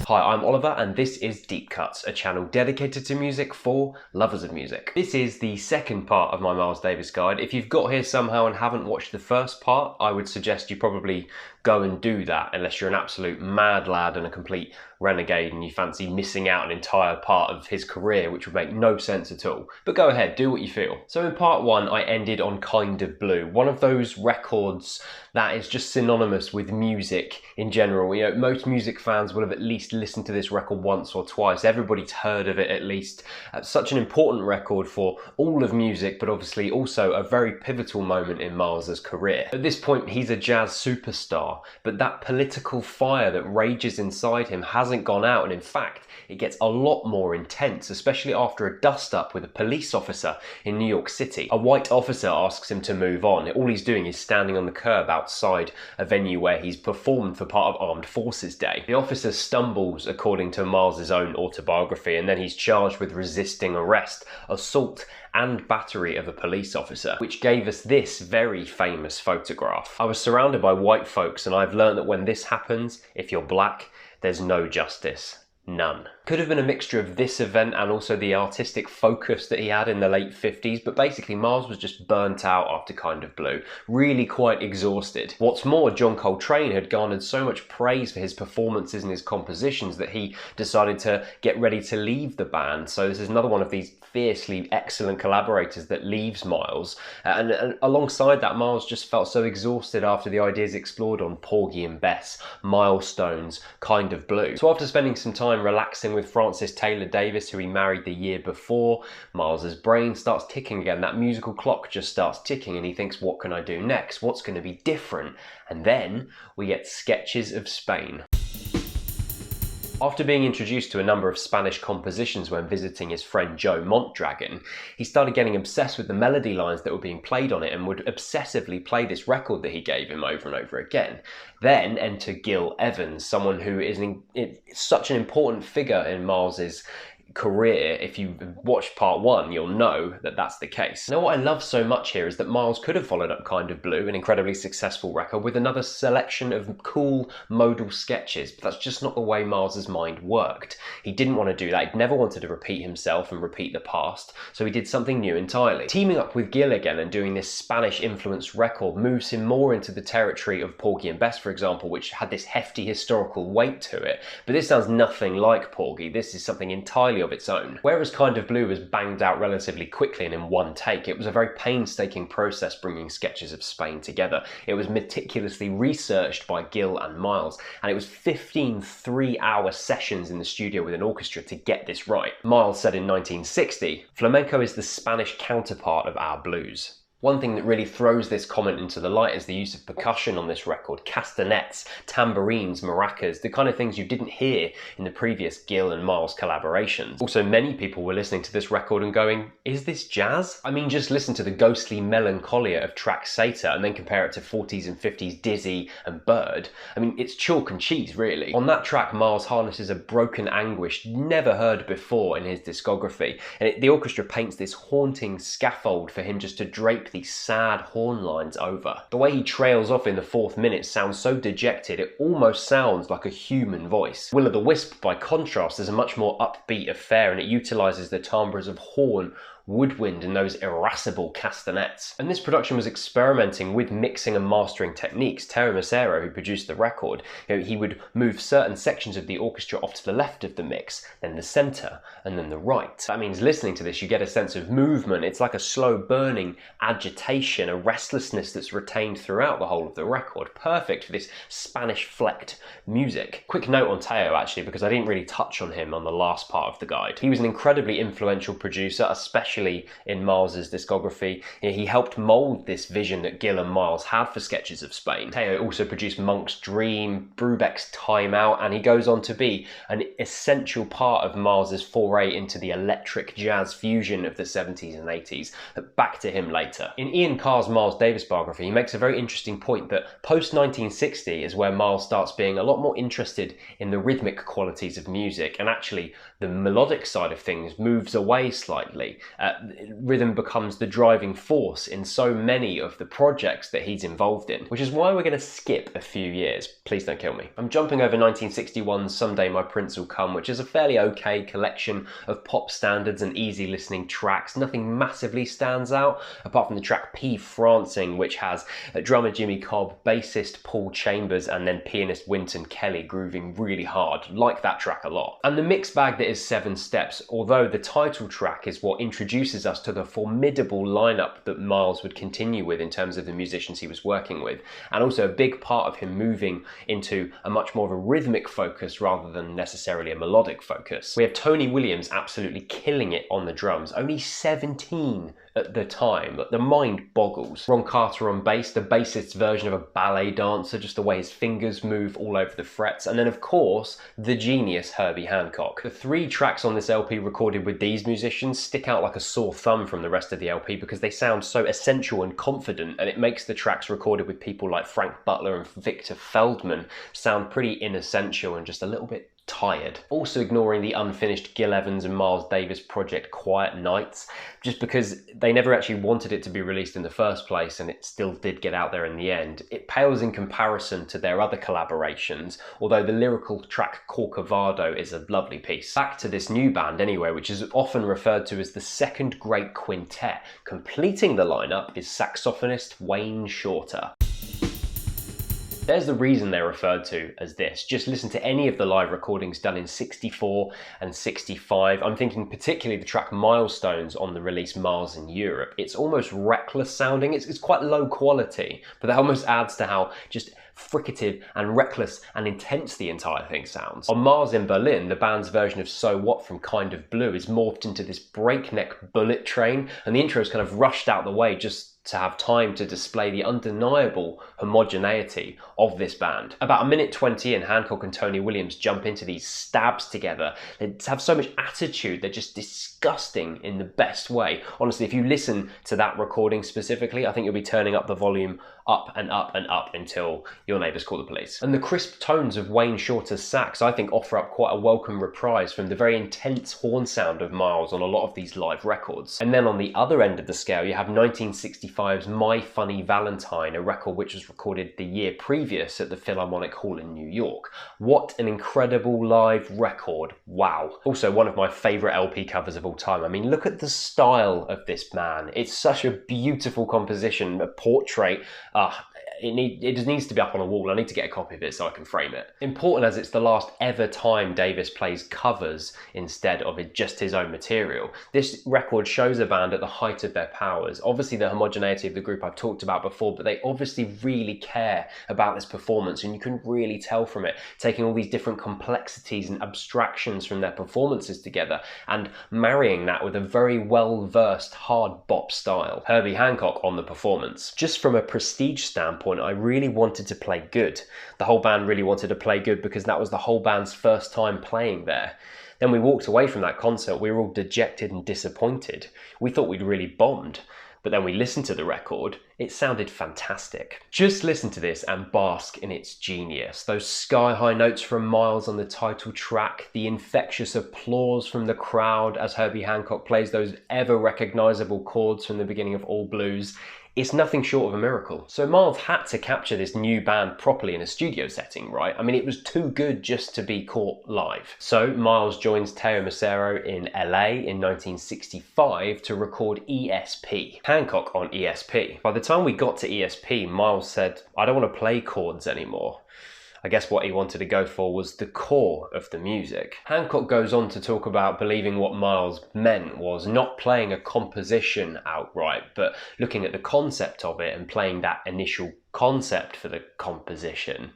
Hi, I'm Oliver and this is Deep Cuts, a channel dedicated to music for lovers of music. This is the second part of my Miles Davis guide. If you've got here somehow and haven't watched the first part, I would suggest you probably go and do that unless you're an absolute mad lad and a complete renegade and you fancy missing out an entire part of his career, which would make no sense at all. But go ahead, do what you feel. So in part one, I ended on Kind of Blue, one of those records that is just synonymous with music in general. You know, most music fans will have at least listened to this record once or twice. Everybody's heard of it at least. Such an important record for all of music, but obviously also a very pivotal moment in Miles's career. At this point, he's a jazz superstar, but that political fire that rages inside him hasn't gone out, and in fact, it gets a lot more intense, especially after a dust-up with a police officer in New York City. A white officer asks him to move on. All he's doing is standing on the curb outside a venue where he's performed for part of Armed Forces Day. The officer stumbles, according to Miles's own autobiography, and then he's charged with resisting arrest, assault, and battery of a police officer, which gave us this very famous photograph. I was surrounded by white folks, and I've learned that when this happens, if you're black, there's no justice. None. Could have been a mixture of this event and also the artistic focus that he had in the late 50s, but basically Miles was just burnt out after Kind of Blue, really quite exhausted. What's more, John Coltrane had garnered so much praise for his performances and his compositions that he decided to get ready to leave the band. So this is another one of these fiercely excellent collaborators that leaves Miles. And alongside that, Miles just felt so exhausted after the ideas explored on Porgy and Bess, Milestones, Kind of Blue. So after spending some time relaxing with Frances Taylor Davis, who he married the year before, Miles's brain starts ticking again. That musical clock just starts ticking and he thinks, what can I do next? What's going to be different? And then we get Sketches of Spain. After being introduced to a number of Spanish compositions when visiting his friend Joe Mondragon, he started getting obsessed with the melody lines that were being played on it and would obsessively play this record that he gave him over and over again. Then enter Gil Evans, someone who is such an important figure in Miles's career. If you watched part one, you'll know that that's the case. Now, what I love so much here is that Miles could have followed up Kind of Blue, an incredibly successful record, with another selection of cool modal sketches, but that's just not the way Miles's mind worked. He didn't want to do that. He'd never wanted to repeat himself and repeat the past, so he did something new entirely. Teaming up with Gil again and doing this Spanish-influenced record moves him more into the territory of Porgy and Bess, for example, which had this hefty historical weight to it, but this sounds nothing like Porgy. This is something entirely of its own. Whereas Kind of Blue was banged out relatively quickly and in one take, it was a very painstaking process bringing Sketches of Spain together. It was meticulously researched by Gil and Miles, and it was 15 3-hour sessions in the studio with an orchestra to get this right. Miles said in 1960, "Flamenco is the Spanish counterpart of our blues." One thing that really throws this comment into the light is the use of percussion on this record. Castanets, tambourines, maracas, the kind of things you didn't hear in the previous Gil and Miles collaborations. Also, many people were listening to this record and going, is this jazz? I mean, just listen to the ghostly melancholia of track Satyr and then compare it to 40s and 50s Dizzy and Bird. I mean, it's chalk and cheese, really. On that track, Miles harnesses a broken anguish never heard before in his discography, and the orchestra paints this haunting scaffold for him just to drape these sad horn lines over. The way he trails off in the 4th minute sounds so dejected it almost sounds like a human voice. Will o' the Wisp, by contrast, is a much more upbeat affair, and it utilises the timbres of horn, woodwind, and those irascible castanets. And this production was experimenting with mixing and mastering techniques. Terry Macero, who produced the record, he would move certain sections of the orchestra off to the left of the mix, then the centre, and then the right. That means listening to this, you get a sense of movement. It's like a slow burning agitation, a restlessness that's retained throughout the whole of the record. Perfect for this Spanish-flecked music. Quick note on Teo, actually, because I didn't really touch on him on the last part of the guide. He was an incredibly influential producer, especially in Miles's discography. He helped mould this vision that Gil and Miles had for Sketches of Spain. Teo also produced Monk's Dream, Brubeck's Time Out, and he goes on to be an essential part of Miles's foray into the electric jazz fusion of the 70s and 80s. Back to him later. In Ian Carr's Miles Davis biography, he makes a very interesting point that post-1960 is where Miles starts being a lot more interested in the rhythmic qualities of music, and actually the melodic side of things moves away slightly. Rhythm becomes the driving force in so many of the projects that he's involved in, which is why we're going to skip a few years. Please don't kill me. I'm jumping over 1961's Someday My Prince Will Come, which is a fairly okay collection of pop standards and easy listening tracks. Nothing massively stands out, apart from the track P Francing, which has drummer Jimmy Cobb, bassist Paul Chambers, and then pianist Wynton Kelly grooving really hard. Like that track a lot. And the mixed bag that is Seven Steps, although the title track is what introduces us to the formidable lineup that Miles would continue with in terms of the musicians he was working with, and also a big part of him moving into a much more of a rhythmic focus rather than necessarily a melodic focus. We have Tony Williams absolutely killing it on the drums, only 17 at the time. The mind boggles. Ron Carter on bass, the bassist's version of a ballet dancer, just the way his fingers move all over the frets. And then of course, the genius Herbie Hancock. The 3 tracks on this LP recorded with these musicians stick out like a sore thumb from the rest of the LP because they sound so essential and confident, and it makes the tracks recorded with people like Frank Butler and Victor Feldman sound pretty inessential and just a little bit tired. Also ignoring the unfinished Gil Evans and Miles Davis project Quiet Nights, just because they never actually wanted it to be released in the first place and it still did get out there in the end. It pales in comparison to their other collaborations, although the lyrical track Corcovado is a lovely piece. Back to this new band anyway, which is often referred to as the second great quintet. Completing the lineup is saxophonist Wayne Shorter. There's the reason they're referred to as this. Just listen to any of the live recordings done in 64 and 65. I'm thinking particularly the track Milestones on the release Miles in Europe. It's almost reckless sounding. It's quite low quality, but that almost adds to how just fricative and reckless and intense the entire thing sounds. On Mars in Berlin, the band's version of So What from Kind of Blue is morphed into this breakneck bullet train, and the intro is kind of rushed out the way just to have time to display the undeniable homogeneity of this band. About 1:20 in, Hancock and Tony Williams jump into these stabs together. They have so much attitude, they're just disgusting in the best way. Honestly, if you listen to that recording specifically, I think you'll be turning up the volume up and up and up until your neighbours call the police. And the crisp tones of Wayne Shorter's sax, I think, offer up quite a welcome reprise from the very intense horn sound of Miles on a lot of these live records. And then on the other end of the scale, you have 1965's My Funny Valentine, a record which was recorded the year previous at the Philharmonic Hall in New York. What an incredible live record. Wow. Also one of my favourite LP covers of all time. I mean, look at the style of this man. It's such a beautiful composition, a portrait. It just needs to be up on a wall. I need to get a copy of it so I can frame it. Important as it's the last ever time Davis plays covers instead of just his own material. This record shows a band at the height of their powers. Obviously the homogeneity of the group I've talked about before, but they obviously really care about this performance, and you can really tell from it, taking all these different complexities and abstractions from their performances together and marrying that with a very well-versed hard bop style. Herbie Hancock on the performance. Just from a prestige standpoint, I really wanted to play good. The whole band really wanted to play good because that was the whole band's first time playing there. Then we walked away from that concert, we were all dejected and disappointed. We thought we'd really bombed. But then we listened to the record, it sounded fantastic. Just listen to this and bask in its genius. Those sky-high notes from Miles on the title track, the infectious applause from the crowd as Herbie Hancock plays those ever-recognisable chords from the beginning of All Blues. It's nothing short of a miracle. So Miles had to capture this new band properly in a studio setting, right? I mean, it was too good just to be caught live. So Miles joins Teo Macero in LA in 1965 to record ESP. Hancock on ESP. By the time we got to ESP, Miles said, I don't want to play chords anymore. I guess what he wanted to go for was the core of the music. Hancock goes on to talk about believing what Miles meant was not playing a composition outright, but looking at the concept of it and playing that initial concept for the composition.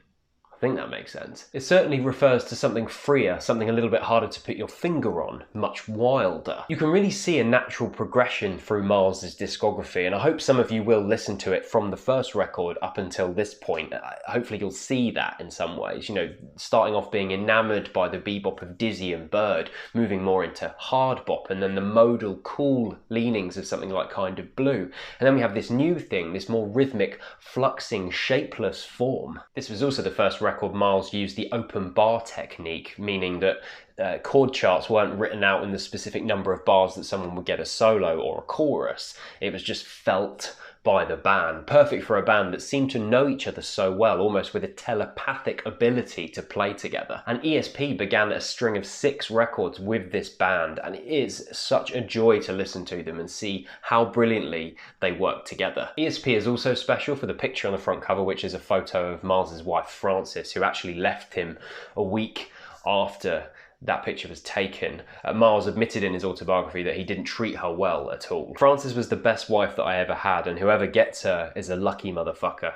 I think that makes sense. It certainly refers to something freer, something a little bit harder to put your finger on, much wilder. You can really see a natural progression through Miles's discography, and I hope some of you will listen to it from the first record up until this point. Hopefully you'll see that in some ways, you know, starting off being enamored by the bebop of Dizzy and Bird, moving more into hard bop, and then the modal cool leanings of something like Kind of Blue. And then we have this new thing, this more rhythmic, fluxing, shapeless form. This was also the first record record, Miles used the open bar technique, meaning that chord charts weren't written out in the specific number of bars that someone would get a solo or a chorus. It was just felt by the band. Perfect for a band that seemed to know each other so well, almost with a telepathic ability to play together. And ESP began a string of 6 records with this band, and it is such a joy to listen to them and see how brilliantly they work together. ESP is also special for the picture on the front cover, which is a photo of Miles's wife Frances, who actually left him a week after that picture was taken. Miles admitted in his autobiography that he didn't treat her well at all. Frances was the best wife that I ever had, and whoever gets her is a lucky motherfucker.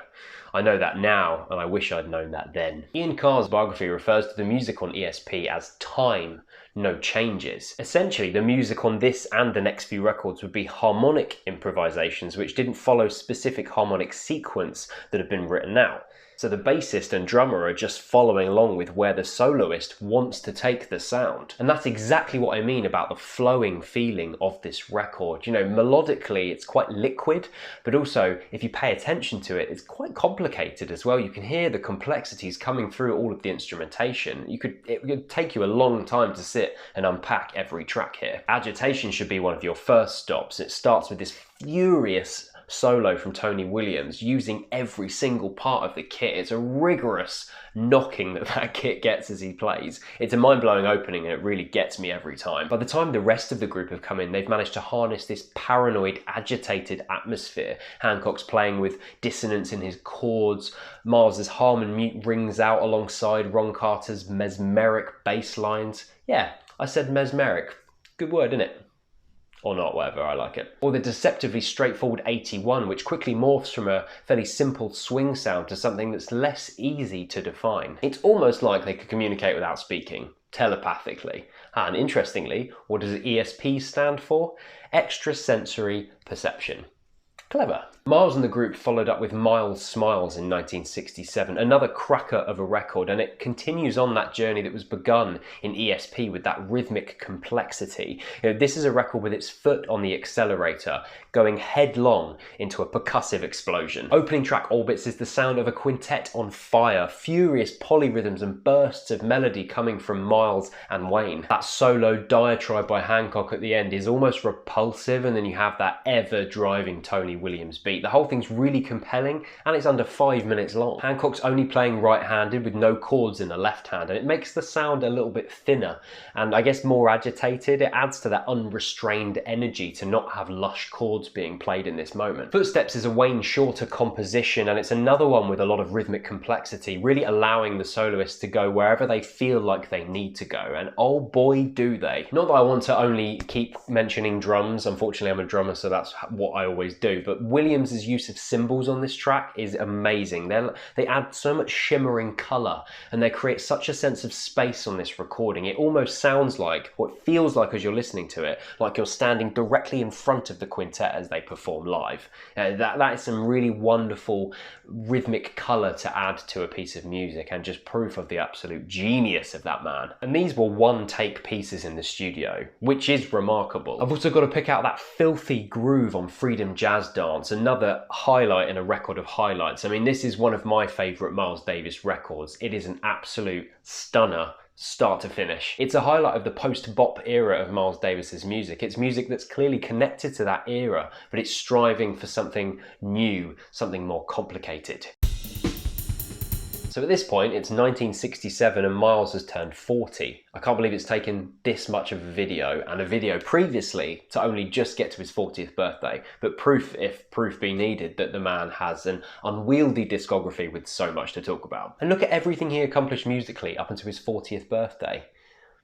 I know that now, and I wish I'd known that then. Ian Carr's biography refers to the music on ESP as time, no changes. Essentially, the music on this and the next few records would be harmonic improvisations which didn't follow specific harmonic sequence that had been written out. So the bassist and drummer are just following along with where the soloist wants to take the sound. And that's exactly what I mean about the flowing feeling of this record. You know, melodically it's quite liquid, but also if you pay attention to it, it's quite complicated as well. You can hear the complexities coming through all of the instrumentation. It would take you a long time to sit and unpack every track here. Agitation should be one of your first stops. It starts with this furious solo from Tony Williams using every single part of the kit. It's a rigorous knocking that kit gets as he plays. It's a mind-blowing opening and it really gets me every time. By the time the rest of the group have come in, they've managed to harness this paranoid, agitated atmosphere. Hancock's playing with dissonance in his chords, Miles's harmony rings out alongside Ron Carter's mesmeric bass lines. Yeah, I said mesmeric. Good word, isn't it? Or not, whatever, I like it. Or the deceptively straightforward 81, which quickly morphs from a fairly simple swing sound to something that's less easy to define. It's almost like they could communicate without speaking, telepathically. And interestingly, what does ESP stand for? Extrasensory perception. Clever. Miles and the group followed up with Miles Smiles in 1967, another cracker of a record, and it continues on that journey that was begun in ESP with that rhythmic complexity. You know, this is a record with its foot on the accelerator, going headlong into a percussive explosion. Opening track Orbits is the sound of a quintet on fire, furious polyrhythms and bursts of melody coming from Miles and Wayne. That solo diatribe by Hancock at the end is almost repulsive, and then you have that ever-driving Tony Williams beat. The whole thing's really compelling and it's under 5 minutes long. Hancock's only playing right-handed with no chords in the left hand, and it makes the sound a little bit thinner and I guess more agitated. It adds to that unrestrained energy to not have lush chords being played in this moment. Footsteps is a Wayne Shorter composition, and it's another one with a lot of rhythmic complexity, really allowing the soloists to go wherever they feel like they need to go, and oh boy do they. Not that I want to only keep mentioning drums, unfortunately I'm a drummer so that's what I always do, but Williams' use of cymbals on this track is amazing. They add so much shimmering colour and they create such a sense of space on this recording. It almost sounds like, or it feels like as you're listening to it, like you're standing directly in front of the quintet as they perform live. That is some really wonderful rhythmic colour to add to a piece of music and just proof of the absolute genius of that man. And these were one-take pieces in the studio, which is remarkable. I've also got to pick out that filthy groove on Freedom Jazz Dance, another highlight in a record of highlights. I mean, this is one of my favourite Miles Davis records. It is an absolute stunner start to finish. It's a highlight of the post-bop era of Miles Davis's music. It's music that's clearly connected to that era, but it's striving for something new, something more complicated. So at this point, it's 1967 and Miles has turned 40. I can't believe it's taken this much of a video, and a video previously to only just get to his 40th birthday, but proof, if proof be needed, that the man has an unwieldy discography with so much to talk about. And look at everything he accomplished musically up until his 40th birthday.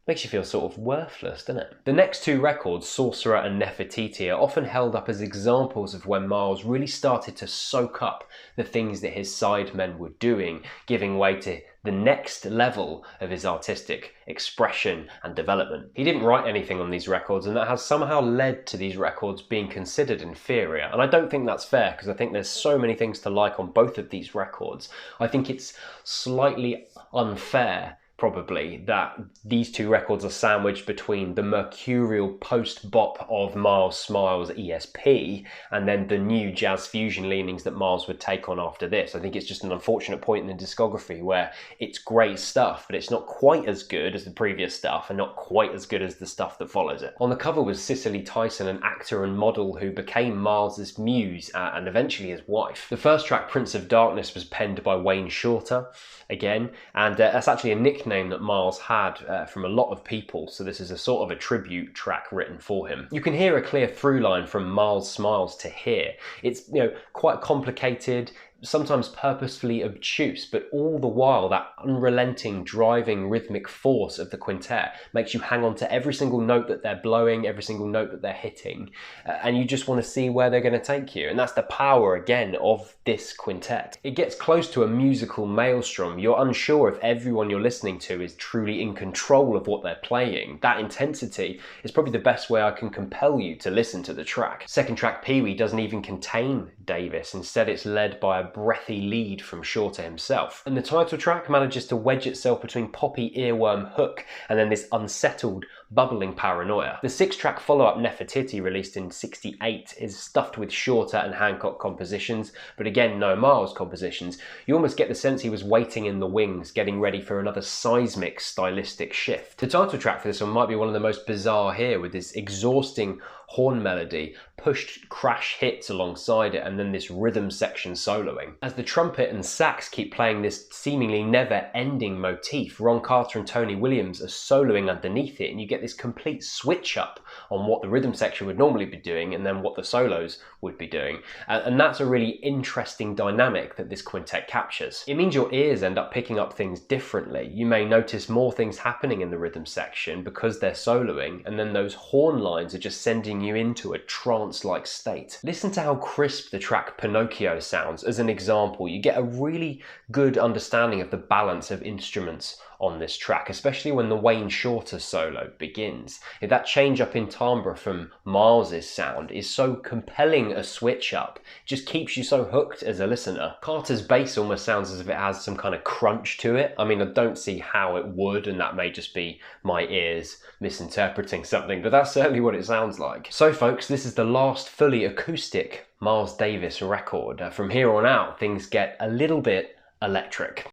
Makes you feel sort of worthless, doesn't it? The next two records, Sorcerer and Nefertiti, are often held up as examples of when Miles really started to soak up the things that his sidemen were doing, giving way to the next level of his artistic expression and development. He didn't write anything on these records, and that has somehow led to these records being considered inferior. And I don't think that's fair, because I think there's so many things to like on both of these records. I think it's slightly unfair, probably, that these two records are sandwiched between the mercurial post-bop of Miles Smiles' ESP and then the new jazz fusion leanings that Miles would take on after this. I think it's just an unfortunate point in the discography where it's great stuff, but it's not quite as good as the previous stuff and not quite as good as the stuff that follows it. On the cover was Cicely Tyson, an actor and model who became Miles's muse and eventually his wife. The first track, Prince of Darkness, was penned by Wayne Shorter, again, and that's actually a nickname that Miles had from a lot of people, so this is a sort of a tribute track written for him. You can hear a clear through line from Miles Smiles to here. It's, you know, quite complicated, sometimes purposefully obtuse, but all the while that unrelenting driving rhythmic force of the quintet makes you hang on to every single note that they're blowing, every single note that they're hitting, and you just want to see where they're going to take you. And that's the power again of this quintet. It gets close to a musical maelstrom. You're unsure if everyone you're listening to is truly in control of what they're playing. That intensity is probably the best way I can compel you to listen to the track. Second track, Pee Wee, doesn't even contain Davis. Instead, it's led by a breathy lead from Shorter himself. And the title track manages to wedge itself between poppy earworm hook and then this unsettled, bubbling paranoia. The 6-track follow-up Nefertiti, released in '68, is stuffed with Shorter and Hancock compositions, but again no Miles compositions. You almost get the sense he was waiting in the wings, getting ready for another seismic stylistic shift. The title track for this one might be one of the most bizarre here, with this exhausting horn melody, pushed crash hits alongside it, and then this rhythm section soloing. As the trumpet and sax keep playing this seemingly never-ending motif, Ron Carter and Tony Williams are soloing underneath it, and you get this complete switch up on what the rhythm section would normally be doing and then what the solos would be doing. And that's a really interesting dynamic that this quintet captures. It means your ears end up picking up things differently. You may notice more things happening in the rhythm section because they're soloing, and then those horn lines are just sending you into a trance-like state. Listen to how crisp the track Pinocchio sounds as an example. You get a really good understanding of the balance of instruments on this track, especially when the Wayne Shorter solo begins. That change up in timbre from Miles's sound is so compelling a switch up, it just keeps you so hooked as a listener. Carter's bass almost sounds as if it has some kind of crunch to it. I mean, I don't see how it would, and that may just be my ears misinterpreting something, but that's certainly what it sounds like. So folks, this is the last fully acoustic Miles Davis record. From here on out, things get a little bit electric.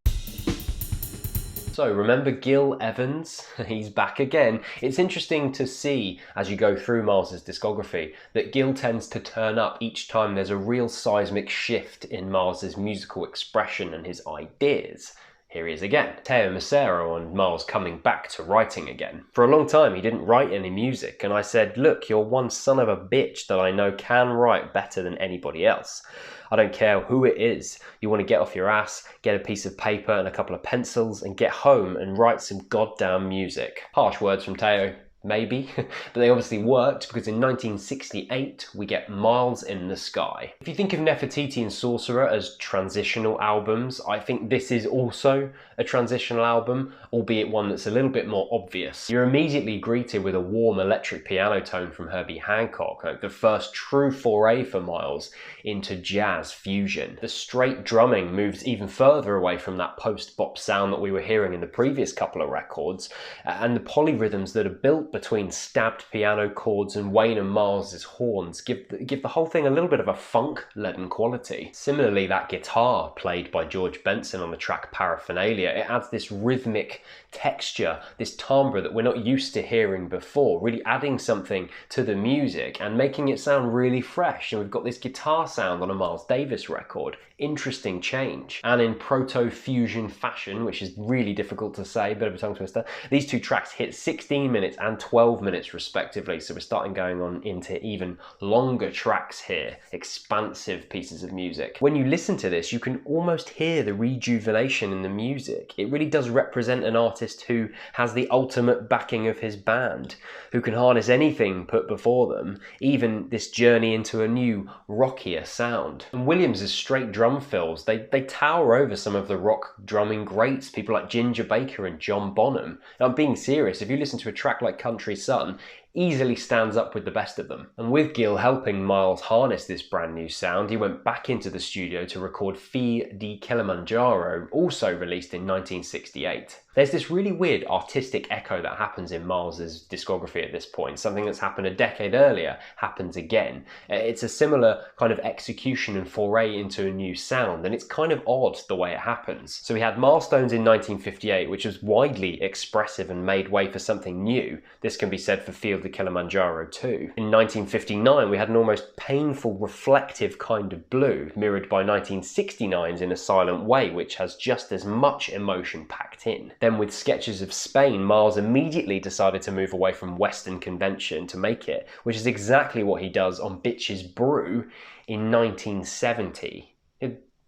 So remember Gil Evans? He's back again. It's interesting to see as you go through Miles's discography that Gil tends to turn up each time there's a real seismic shift in Miles's musical expression and his ideas. Here he is again. Teo Macero and Miles coming back to writing again. For a long time he didn't write any music, and I said, look, you're one son of a bitch that I know can write better than anybody else. I don't care who it is. You want to get off your ass, get a piece of paper and a couple of pencils and get home and write some goddamn music. Harsh words from Teo. Maybe, but they obviously worked, because in 1968 we get Miles in the Sky. If you think of Nefertiti and Sorcerer as transitional albums, I think this is also a transitional album, albeit one that's a little bit more obvious. You're immediately greeted with a warm electric piano tone from Herbie Hancock, like the first true foray for Miles into jazz fusion. The straight drumming moves even further away from that post-bop sound that we were hearing in the previous couple of records, and the polyrhythms that are built between stabbed piano chords and Wayne and Miles's horns give the whole thing a little bit of a funk-leaden quality. Similarly, that guitar played by George Benson on the track Paraphernalia, it adds this rhythmic texture, this timbre that we're not used to hearing before, really adding something to the music and making it sound really fresh. And we've got this guitar sound on a Miles Davis record. Interesting change. And in proto-fusion fashion, which is really difficult to say, bit of a tongue twister, these two tracks hit 16 minutes and 12 minutes respectively, so we're starting going on into even longer tracks here, expansive pieces of music. When you listen to this, you can almost hear the rejuvenation in the music. It really does represent an artist who has the ultimate backing of his band, who can harness anything put before them, even this journey into a new, rockier sound. And Williams' straight drum fills, they tower over some of the rock drumming greats, people like Ginger Baker and John Bonham. Now, I'm being serious, if you listen to a track like Country Sun, easily stands up with the best of them. And with Gil helping Miles harness this brand new sound, he went back into the studio to record Fee di Kilimanjaro, also released in 1968. There's this really weird artistic echo that happens in Miles's discography at this point. Something that's happened a decade earlier happens again. It's a similar kind of execution and foray into a new sound, and it's kind of odd the way it happens. So we had Milestones in 1958, which was widely expressive and made way for something new. This can be said for Field of Kilimanjaro too. In 1959, we had an almost painful, reflective kind of blue, mirrored by 1969's In a Silent Way, which has just as much emotion packed in. Then with Sketches of Spain, Miles immediately decided to move away from Western convention to make it, which is exactly what he does on Bitch's Brew in 1970.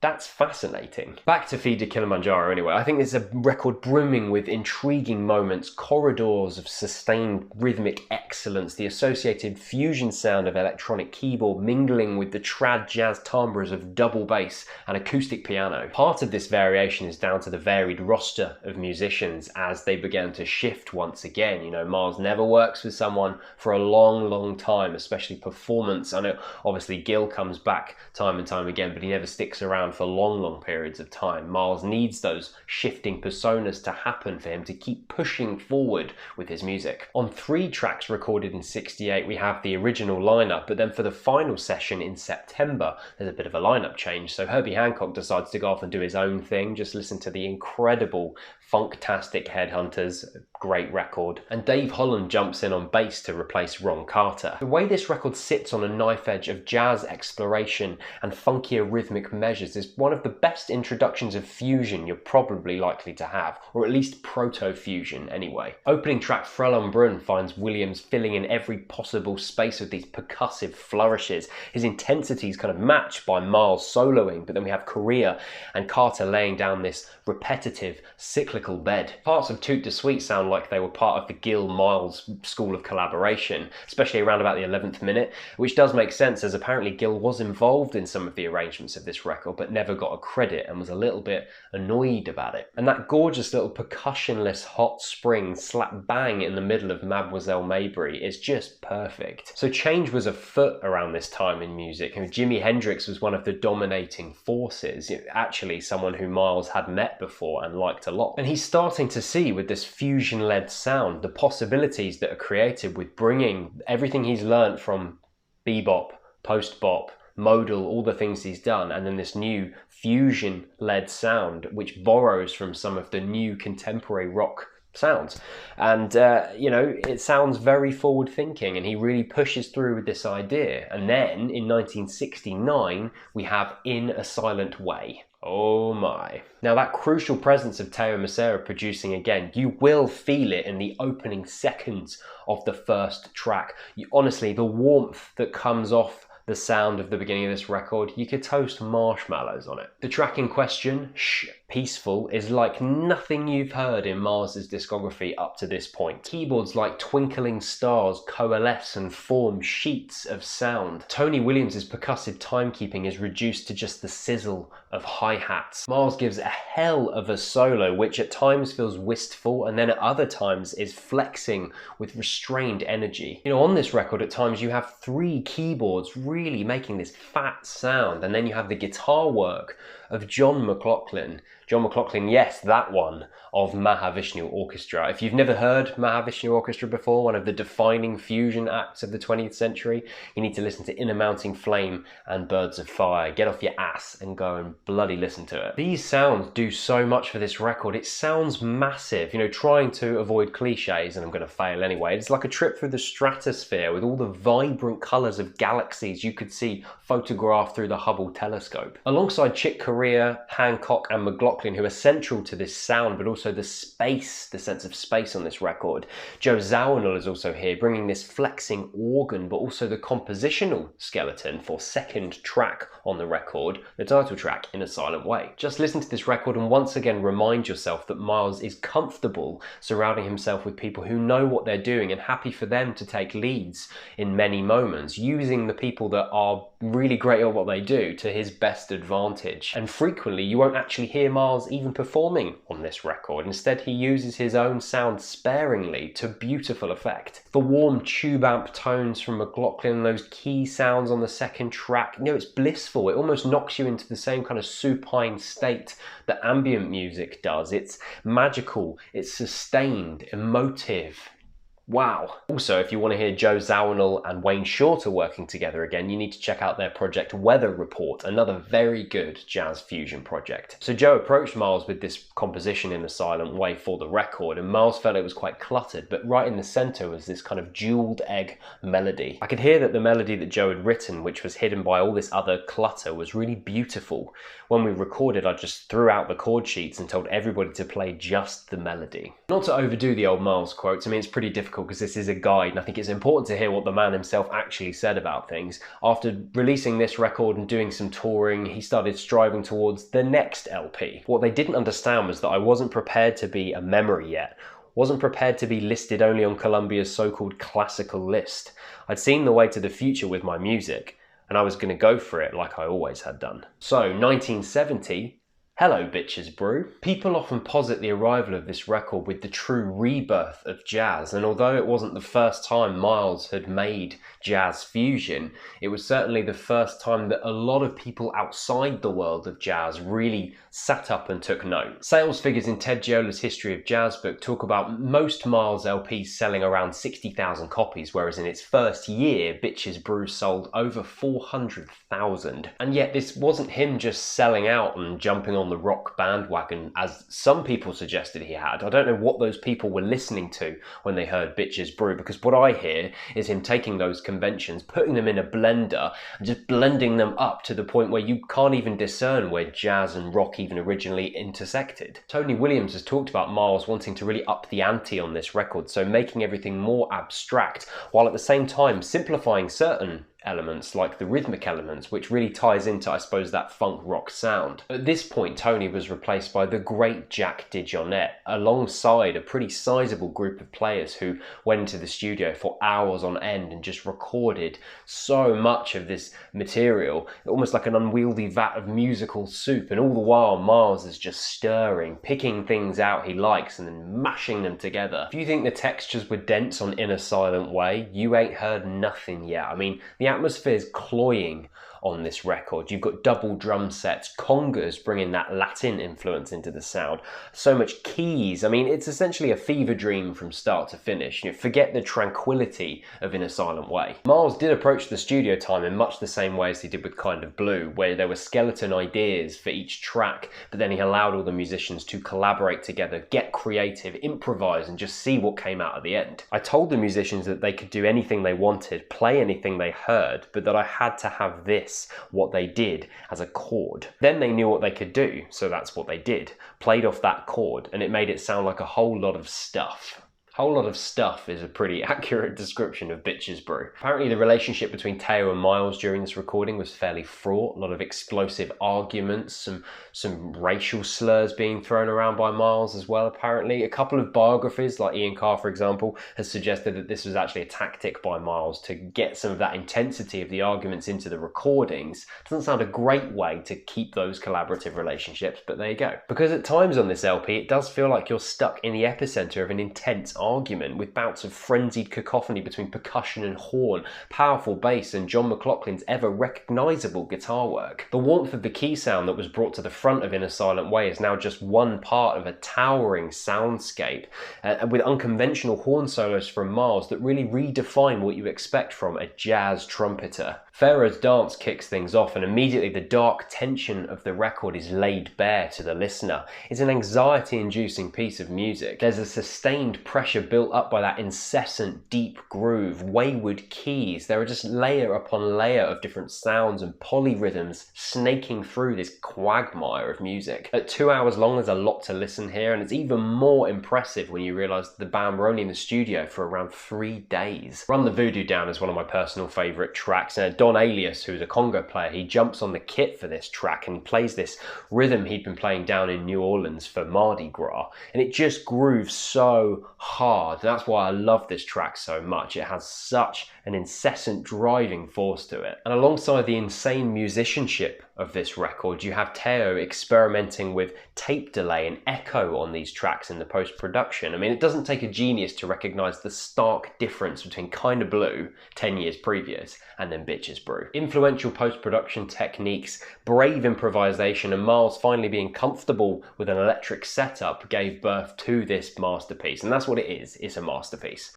That's fascinating. Back to Feed to Kilimanjaro anyway. I think it's a record brimming with intriguing moments, corridors of sustained rhythmic excellence, the associated fusion sound of electronic keyboard mingling with the trad jazz timbres of double bass and acoustic piano. Part of this variation is down to the varied roster of musicians as they began to shift once again. You know, Miles never works with someone for a long time, especially performance. I know obviously Gil comes back time and time again, but he never sticks around for long periods of time. Miles needs those shifting personas to happen for him to keep pushing forward with his music. On 3 tracks recorded in '68, we have the original lineup, but then for the final session in September, there's a bit of a lineup change. So Herbie Hancock decides to go off and do his own thing. Just listen to the incredible Funktastic Headhunters, great record. And Dave Holland jumps in on bass to replace Ron Carter. The way this record sits on a knife edge of jazz exploration and funkier rhythmic measures is one of the best introductions of fusion you're probably likely to have, or at least proto-fusion anyway. Opening track Frelon Brun finds Williams filling in every possible space with these percussive flourishes. His intensity is kind of matched by Miles soloing, but then we have Correa and Carter laying down this repetitive, cyclical bed. Parts of Toot the Sweet sound like they were part of the Gil-Miles school of collaboration, especially around about the 11th minute, which does make sense as apparently Gil was involved in some of the arrangements of this record, but never got a credit and was a little bit annoyed about it. And that gorgeous little percussionless hot spring slap bang in the middle of Mademoiselle Maybury is just perfect. So change was afoot around this time in music. And Jimi Hendrix was one of the dominating forces, actually someone who Miles had met before and liked a lot. And he's starting to see with this fusion-led sound the possibilities that are created with bringing everything he's learned from bebop, post-bop, modal, all the things he's done, and then this new fusion-led sound which borrows from some of the new contemporary rock sounds. And you know, it sounds very forward thinking, and he really pushes through with this idea. And then in 1969 we have In a Silent Way. Oh my. Now that crucial presence of Teo Macero producing again, you will feel it in the opening seconds of the first track. Honestly, the warmth that comes off the sound of the beginning of this record, you could toast marshmallows on it. The track in question, Shh, Peaceful, is like nothing you've heard in Miles's discography up to this point. Keyboards like twinkling stars coalesce and form sheets of sound. Tony Williams's percussive timekeeping is reduced to just the sizzle of hi-hats. Miles gives a hell of a solo, which at times feels wistful and then at other times is flexing with restrained energy. You know, on this record at times you have 3 keyboards really making this fat sound, and then you have the guitar work of John McLaughlin. John McLaughlin, yes, that one, of Mahavishnu Orchestra. If you've never heard Mahavishnu Orchestra before, one of the defining fusion acts of the 20th century, you need to listen to In a Mounting Flame and Birds of Fire. Get off your ass and go and bloody listen to it. These sounds do so much for this record. It sounds massive, you know, trying to avoid cliches, and I'm going to fail anyway. It's like a trip through the stratosphere with all the vibrant colours of galaxies you could see photographed through the Hubble telescope. Alongside Chick Corea, Hancock and McLaughlin, who are central to this sound, but also the space, the sense of space on this record. Joe Zawinul is also here, bringing this flexing organ, but also the compositional skeleton for second track on the record, the title track, In a Silent Way. Just listen to this record and once again remind yourself that Miles is comfortable surrounding himself with people who know what they're doing and happy for them to take leads in many moments, using the people that are really great at what they do to his best advantage. And frequently you won't actually hear Miles even performing on this record. Instead, he uses his own sound sparingly to beautiful effect. The warm tube amp tones from McLaughlin, those key sounds on the second track, you know, it's blissful. It almost knocks you into the same kind of supine state that ambient music does. It's magical, it's sustained, emotive. Wow. Also, if you want to hear Joe Zawinul and Wayne Shorter working together again, you need to check out their project Weather Report, another very good jazz fusion project. So Joe approached Miles with this composition in a silent way for the record, and Miles felt it was quite cluttered, but right in the center was this kind of jeweled egg melody. I could hear that the melody that Joe had written, which was hidden by all this other clutter, was really beautiful. When we recorded, I just threw out the chord sheets and told everybody to play just the melody. Not to overdo the old Miles quotes, I mean, it's pretty difficult because this is a guide, and I think it's important to hear what the man himself actually said about things. After releasing this record and doing some touring, he started striving towards the next LP. What they didn't understand was that I wasn't prepared to be a memory yet, wasn't prepared to be listed only on Columbia's so-called classical list. I'd seen the way to the future with my music, and I was going to go for it like I always had done. So, 1970, hello bitches Brew. People often posit the arrival of this record with the true rebirth of jazz, and although it wasn't the first time Miles had made jazz fusion, it was certainly the first time that a lot of people outside the world of jazz really sat up and took note. Sales figures in Ted Giola's History of Jazz book talk about most Miles LPs selling around 60,000 copies, whereas in its first year, Bitches Brew sold over 400,000. And yet this wasn't him just selling out and jumping on the rock bandwagon, as some people suggested he had. I don't know what those people were listening to when they heard Bitches Brew, because what I hear is him taking those conventions, putting them in a blender, and just blending them up to the point where you can't even discern where jazz and rock even originally intersected. Tony Williams has talked about Miles wanting to really up the ante on this record, so making everything more abstract, while at the same time simplifying certain elements like the rhythmic elements, which really ties into, I suppose, that funk rock sound. At this point, Tony was replaced by the great Jack DeJohnette, alongside a pretty sizable group of players who went into the studio for hours on end and just recorded so much of this material, almost like an unwieldy vat of musical soup, and all the while Miles is just stirring, picking things out he likes and then mashing them together. If you think the textures were dense on In a Silent Way, you ain't heard nothing yet. I mean, the atmosphere's cloying on this record. You've got double drum sets, congas bringing that Latin influence into the sound, so much keys. I mean, it's essentially a fever dream from start to finish. You know, forget the tranquility of In a Silent Way. Miles did approach the studio time in much the same way as he did with Kind of Blue, where there were skeleton ideas for each track, but then he allowed all the musicians to collaborate together, get creative, improvise, and just see what came out at the end. I told the musicians that they could do anything they wanted, play anything they heard, but that I had to have this, what they did, as a chord. Then they knew what they could do, so that's what they did. Played off that chord, and it made it sound like a whole lot of stuff. Whole lot of stuff is a pretty accurate description of Bitches Brew. Apparently the relationship between Teo and Miles during this recording was fairly fraught, a lot of explosive arguments, some racial slurs being thrown around by Miles as well apparently. A couple of biographies, like Ian Carr for example, has suggested that this was actually a tactic by Miles to get some of that intensity of the arguments into the recordings. Doesn't sound a great way to keep those collaborative relationships, but there you go. Because at times on this LP it does feel like you're stuck in the epicenter of an intense argument, with bouts of frenzied cacophony between percussion and horn, powerful bass, and John McLaughlin's ever recognisable guitar work. The warmth of the key sound that was brought to the front of In a Silent Way is now just one part of a towering soundscape, with unconventional horn solos from Miles that really redefine what you expect from a jazz trumpeter. Pharaoh's Dance kicks things off, and immediately the dark tension of the record is laid bare to the listener. It's an anxiety-inducing piece of music. There's a sustained pressure built up by that incessant deep groove, wayward keys. There are just layer upon layer of different sounds and polyrhythms snaking through this quagmire of music. At 2 hours long, there's a lot to listen here, and it's even more impressive when you realise the band were only in the studio for around 3 days. Run the Voodoo Down is one of my personal favourite tracks. Don Alias, who's a conga player, he jumps on the kit for this track and plays this rhythm he'd been playing down in New Orleans for Mardi Gras, and it just grooves so hard. That's why I love this track so much. It has such an incessant driving force to it. And alongside the insane musicianship of this record, you have Teo experimenting with tape delay and echo on these tracks in the post-production. I mean, it doesn't take a genius to recognise the stark difference between Kinda Blue, 10 years previous, and then Bitches Brew. Influential post-production techniques, brave improvisation, and Miles finally being comfortable with an electric setup gave birth to this masterpiece. And that's what it is, it's a masterpiece.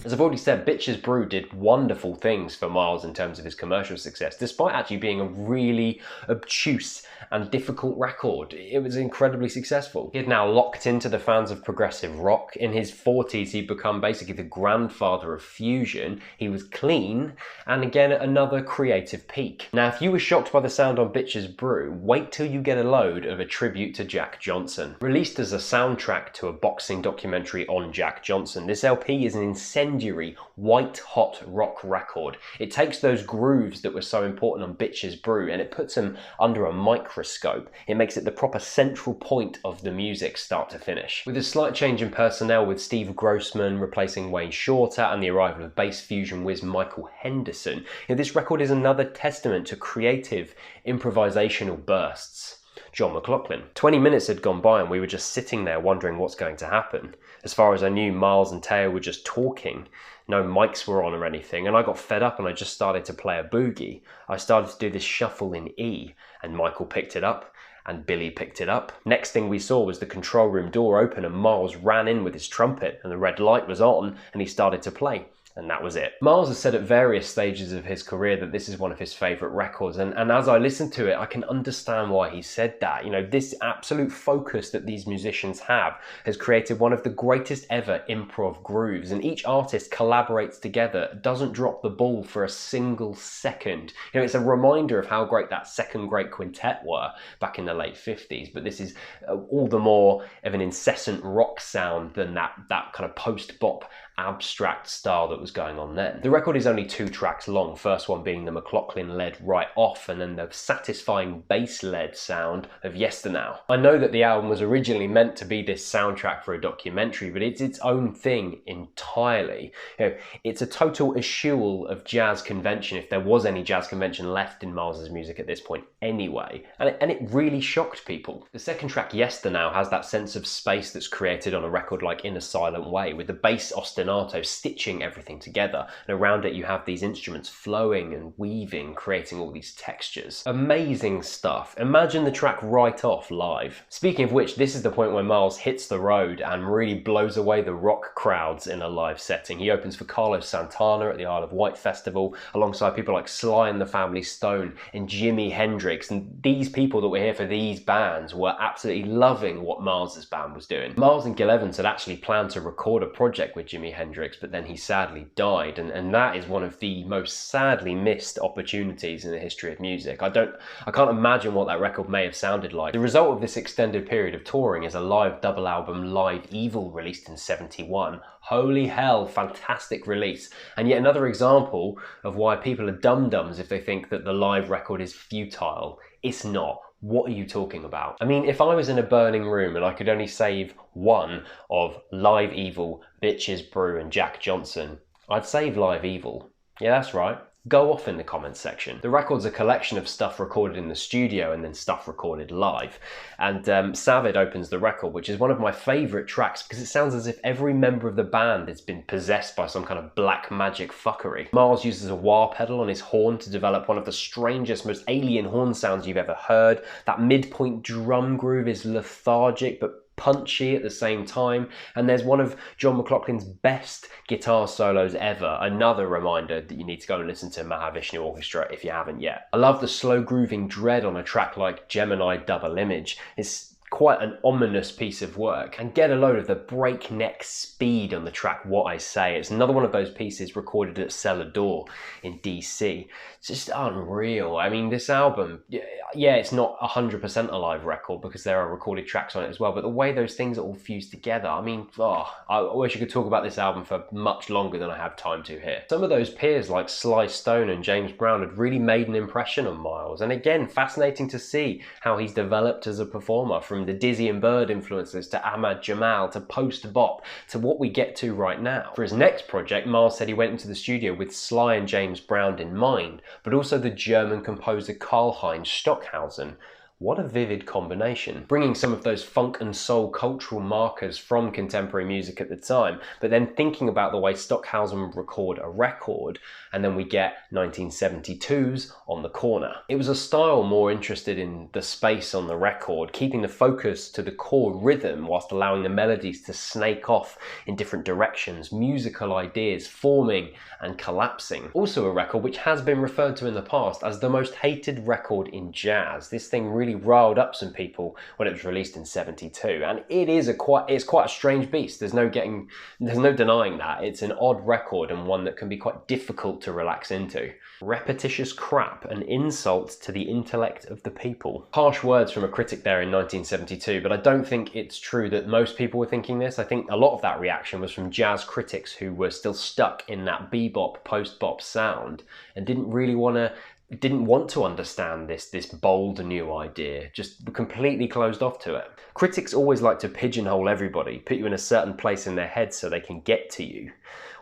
As I've already said, Bitches Brew did wonderful things for Miles in terms of his commercial success, despite actually being a really obtuse and difficult record. It was incredibly successful. He had now locked into the fans of progressive rock. In his 40s, he'd become basically the grandfather of fusion. He was clean, and again at another creative peak. Now, if you were shocked by the sound on Bitches Brew, wait till you get a load of a tribute to Jack Johnson. Released as a soundtrack to a boxing documentary on Jack Johnson, this LP is an incendiary, white-hot rock record. It takes those grooves that were so important on Bitches Brew and it puts them under a microscope. It makes it the proper central point of the music start to finish. With a slight change in personnel, with Steve Grossman replacing Wayne Shorter and the arrival of bass fusion whiz Michael Henderson, this record is another testament to creative improvisational bursts. John McLaughlin. 20 minutes had gone by and we were just sitting there wondering what's going to happen. As far as I knew, Miles and Teo were just talking. No mics were on or anything, and I got fed up and I just started to play a boogie. I started to do this shuffle in E, and Michael picked it up, and Billy picked it up. Next thing we saw was the control room door open and Miles ran in with his trumpet, and the red light was on, and he started to play. And that was it. Miles has said at various stages of his career that this is one of his favourite records, and as I listen to it, I can understand why he said that. You know, this absolute focus that these musicians have has created one of the greatest ever improv grooves, and each artist collaborates together, doesn't drop the ball for a single second. You know, it's a reminder of how great that second great quintet were back in the late 50s, but this is all the more of an incessant rock sound than that kind of post-bop abstract style that was going on then. The record is only 2 tracks long, first one being the McLaughlin-led Right Off and then the satisfying bass-led sound of Yesternow. I know that the album was originally meant to be this soundtrack for a documentary, but it's its own thing entirely. You know, it's a total eschewal of jazz convention, if there was any jazz convention left in Miles's music at this point anyway, and it really shocked people. The second track, Yesternow, has that sense of space that's created on a record like In a Silent Way, with the bass ostinato stitching everything together, and around it you have these instruments flowing and weaving, creating all these textures. Amazing stuff. Imagine the track Right Off live. Speaking of which, this is the point where Miles hits the road and really blows away the rock crowds in a live setting. He opens for Carlos Santana at the Isle of Wight Festival alongside people like Sly and the Family Stone and Jimi Hendrix, and these people that were here for these bands were absolutely loving what Miles's band was doing. Miles and Gil Evans had actually planned to record a project with Jimi Hendrix, but then he sadly died, and that is one of the most sadly missed opportunities in the history of music. I can't imagine what that record may have sounded like. The result of this extended period of touring is a live double album, Live Evil, released in '71. Holy hell, fantastic release. And yet another example of why people are dum-dums if they think that the live record is futile. It's not. What are you talking about? I mean, if I was in a burning room and I could only save one of Live Evil, Bitches Brew and Jack Johnson, I'd save Live Evil. Yeah, that's right. Go off in the comments section. The record's a collection of stuff recorded in the studio and then stuff recorded live. And Savid opens the record, which is one of my favourite tracks because it sounds as if every member of the band has been possessed by some kind of black magic fuckery. Miles uses a wah pedal on his horn to develop one of the strangest, most alien horn sounds you've ever heard. That midpoint drum groove is lethargic but punchy at the same time, and there's one of John McLaughlin's best guitar solos ever. Another reminder that you need to go and listen to Mahavishnu Orchestra if you haven't yet. I love the slow grooving dread on a track like Gemini Double Image. It's quite an ominous piece of work. And get a load of the breakneck speed on the track What I Say. It's another one of those pieces recorded at Cellar Door in DC. It's just unreal. I mean, this album, yeah, it's not 100% a live record because there are recorded tracks on it as well, but the way those things are all fused together, I mean, I wish I could talk about this album for much longer than I have time to here. Some of those peers like Sly Stone and James Brown had really made an impression on Miles, and again, fascinating to see how he's developed as a performer from from the Dizzy and Bird influences to Ahmad Jamal to post-bop to what we get to right now. For his next project, Miles said he went into the studio with Sly and James Brown in mind, but also the German composer Karlheinz Stockhausen. What a vivid combination. Bringing some of those funk and soul cultural markers from contemporary music at the time, but then thinking about the way Stockhausen would record a record, and then we get 1972's On the Corner. It was a style more interested in the space on the record, keeping the focus to the core rhythm whilst allowing the melodies to snake off in different directions, musical ideas forming and collapsing. Also a record which has been referred to in the past as the most hated record in jazz. This thing really riled up some people when it was released in '72, and it's quite a strange beast. There's no denying that. It's an odd record and one that can be quite difficult to relax into. Repetitious crap, an insult to the intellect of the people. Harsh words from a critic there in 1972, but I don't think it's true that most people were thinking this. I think a lot of that reaction was from jazz critics who were still stuck in that bebop, post-bop sound and didn't want to understand this bold new idea, just completely closed off to it. Critics always like to pigeonhole everybody, put you in a certain place in their head so they can get to you.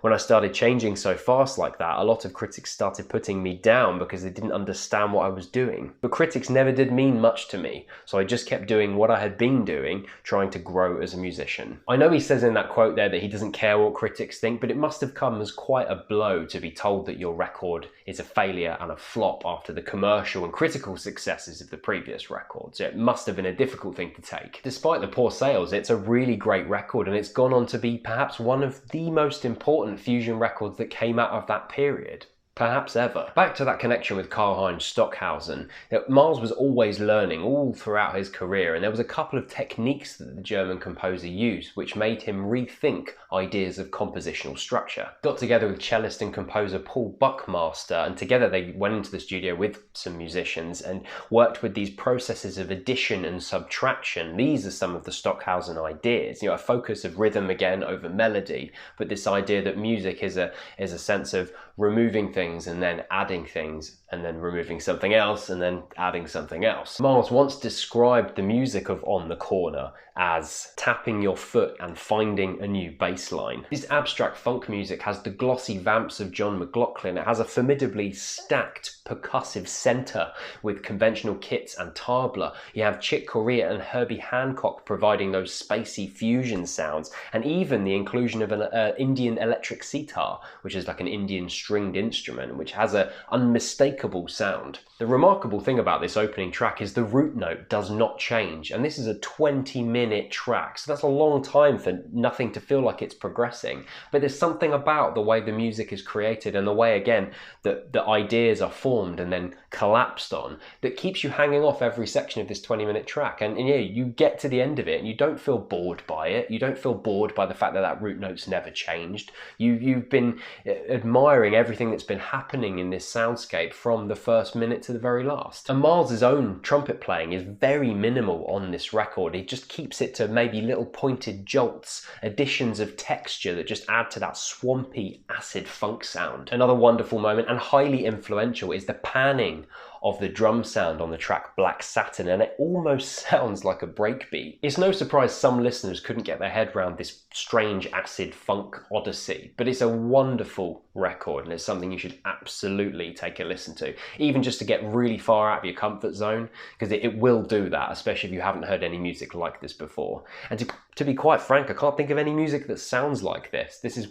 When I started changing so fast like that, a lot of critics started putting me down because they didn't understand what I was doing. But critics never did mean much to me, so I just kept doing what I had been doing, trying to grow as a musician. I know he says in that quote there that he doesn't care what critics think, but it must have come as quite a blow to be told that your record is a failure and a flop after the commercial and critical successes of the previous records. It must have been a difficult thing to take. Despite the poor sales, it's a really great record, and it's gone on to be perhaps one of the most important fusion records that came out of that period. Perhaps ever. Back to that connection with Karlheinz Stockhausen, Miles was always learning all throughout his career, and there was a couple of techniques that the German composer used which made him rethink ideas of compositional structure. Got together with cellist and composer Paul Buckmaster, and together they went into the studio with some musicians and worked with these processes of addition and subtraction. These are some of the Stockhausen ideas, a focus of rhythm again over melody, but this idea that music is a sense of removing things and then adding things, and then removing something else and then adding something else. Miles once described the music of On the Corner as tapping your foot and finding a new bass line. This abstract funk music has the glossy vamps of John McLaughlin. It has a formidably stacked percussive center with conventional kits and tabla. You have Chick Corea and Herbie Hancock providing those spacey fusion sounds, and even the inclusion of an Indian electric sitar, which is like an Indian stringed instrument, which has an unmistakable sound. The remarkable thing about this opening track is the root note does not change, and this is a 20-minute track, so that's a long time for nothing to feel like it's progressing. But there's something about the way the music is created and the way, again, that the ideas are formed and then collapsed on that keeps you hanging off every section of this 20-minute track. And yeah, you get to the end of it and you don't feel bored by it. You don't feel bored by the fact that that root note's never changed. You've been admiring everything that's been happening in this soundscape from the first minute to the very last. And Miles's own trumpet playing is very minimal on this record. He just keeps it to maybe little pointed jolts, additions of texture that just add to that swampy acid funk sound. Another wonderful moment and highly influential is the panning of the drum sound on the track Black Satin, and it almost sounds like a breakbeat. It's no surprise some listeners couldn't get their head around this strange acid funk odyssey, but it's a wonderful record and it's something you should absolutely take a listen to, even just to get really far out of your comfort zone, because it will do that, especially if you haven't heard any music like this before. And to be quite frank, I can't think of any music that sounds like this. This is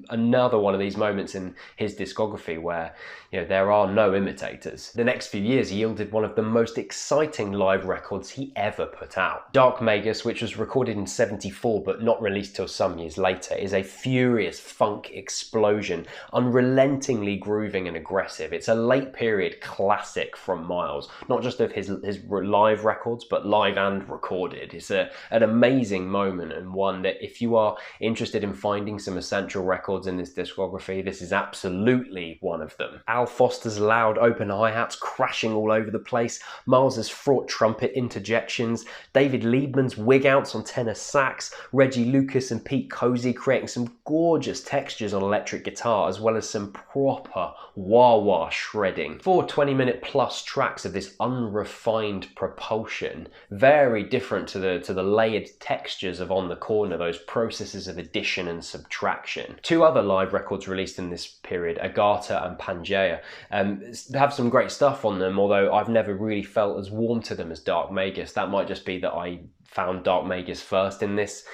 another one of these moments in his discography where there are no imitators. The next few years yielded one of the most exciting live records he ever put out. Dark Magus, which was recorded in '74 but not released till some years later, is a furious funk explosion, unrelentingly grooving and aggressive. It's a late period classic from Miles, not just of his live records, but live and recorded. It's an amazing moment, and one that if you are interested in finding some essential records in this discography, this is absolutely one of them. Al Foster's loud open hi-hats hi-hats crashing all over the place, Miles's fraught trumpet interjections, David Liebman's wig outs on tenor sax, Reggie Lucas and Pete Cozy creating some gorgeous textures on electric guitar, as well as some proper wah-wah shredding. 4 20-minute plus tracks of this unrefined propulsion, very different to the layered textures of On the Corner, those processes of addition and subtraction. 2 other live records released in this period, Agata and Pangaea, have some great stuff on them, although I've never really felt as warm to them as Dark Magus. That might just be that I found Dark Magus first in this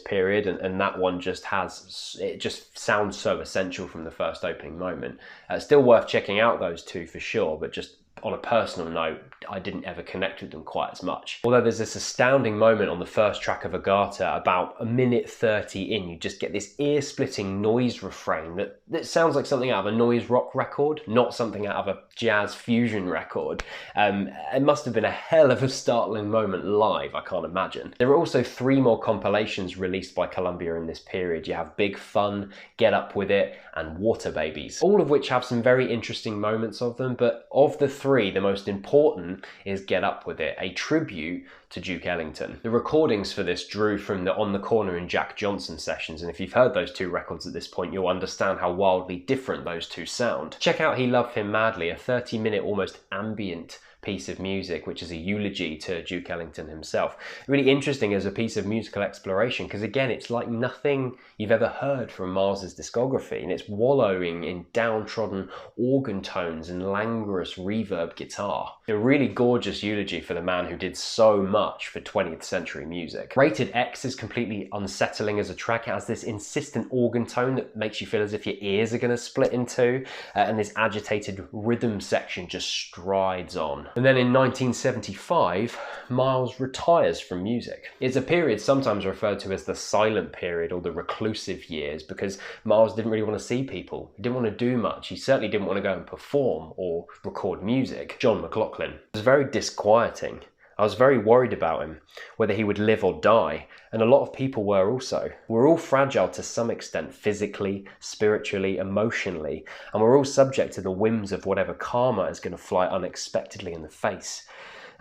period, and that one just sounds so essential from the first opening moment. Still worth checking out those 2 for sure, but just on a personal note, I didn't ever connect with them quite as much. Although there's this astounding moment on the first track of Agata, about 1:30 in, you just get this ear-splitting noise refrain that sounds like something out of a noise rock record, not something out of a jazz fusion record. It must have been a hell of a startling moment live, I can't imagine. There are also 3 more compilations released by Columbia in this period. You have Big Fun, Get Up With It, and Water Babies, all of which have some very interesting moments of them, but of the 3, the most important is Get Up With It, a tribute to Duke Ellington. The recordings for this drew from the On the Corner and Jack Johnson sessions, and if you've heard those 2 records at this point, you'll understand how wildly different those 2 sound. Check out He Loved Him Madly, a 30-minute almost ambient piece of music, which is a eulogy to Duke Ellington himself. Really interesting as a piece of musical exploration, because again, it's like nothing you've ever heard from Miles's discography, and it's wallowing in downtrodden organ tones and languorous reverb guitar. A really gorgeous eulogy for the man who did so much for 20th century music. Rated X is completely unsettling as a track. It has this insistent organ tone that makes you feel as if your ears are going to split in 2, and this agitated rhythm section just strides on. And then in 1975, Miles retires from music. It's a period sometimes referred to as the silent period or the reclusive years, because Miles didn't really want to see people. He didn't want to do much. He certainly didn't want to go and perform or record music. John McLaughlin. It was very disquieting. I was very worried about him, whether he would live or die, and a lot of people were also. We're all fragile to some extent, physically, spiritually, emotionally, and we're all subject to the whims of whatever karma is going to fly unexpectedly in the face.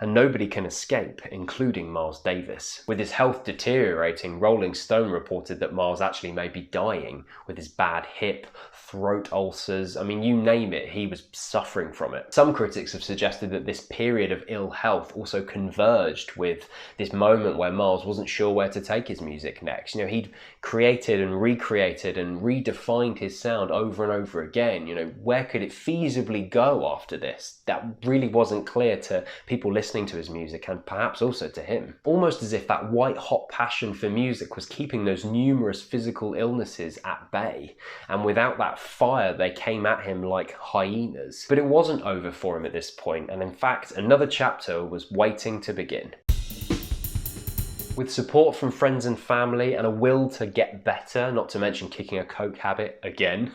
And nobody can escape, including Miles Davis. With his health deteriorating, Rolling Stone reported that Miles actually may be dying with his bad hip, throat ulcers, I mean, you name it, he was suffering from it. Some critics have suggested that this period of ill health also converged with this moment where Miles wasn't sure where to take his music next. You know, he'd created and recreated and redefined his sound over and over again. You know, where could it feasibly go after this? That really wasn't clear to people listening to his music, and perhaps also to him. Almost as if that white-hot passion for music was keeping those numerous physical illnesses at bay, and without that fire they came at him like hyenas. But it wasn't over for him at this point, and in fact another chapter was waiting to begin. With support from friends and family and a will to get better, not to mention kicking a coke habit again,